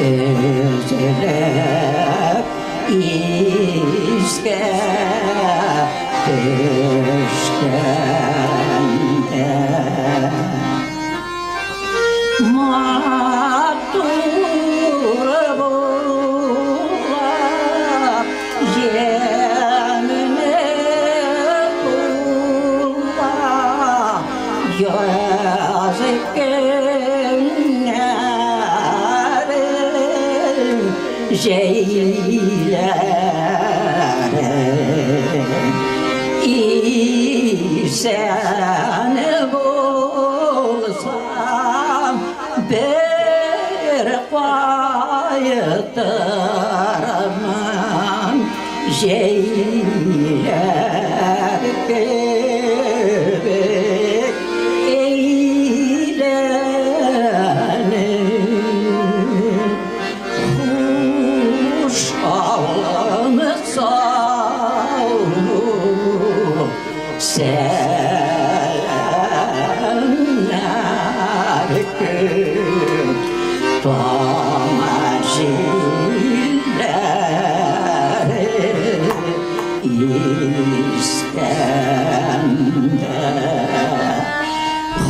Üzülüp işke düşkende mağdur bulak yemine bulak yazık günlerim şeylerim İseni bulsam bir kayıtırmam şeyler gibi eğlenir kuş ağlamı savur sevenler gün tomaşilleri İskender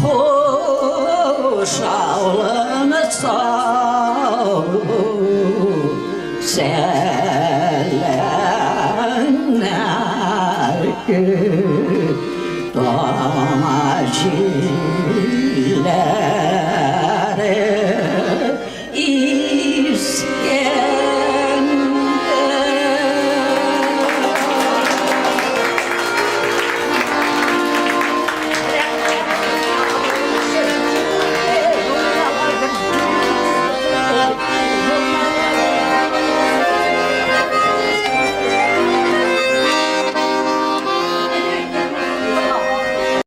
hoş ağlamı savur sevenler gün tomaşilleri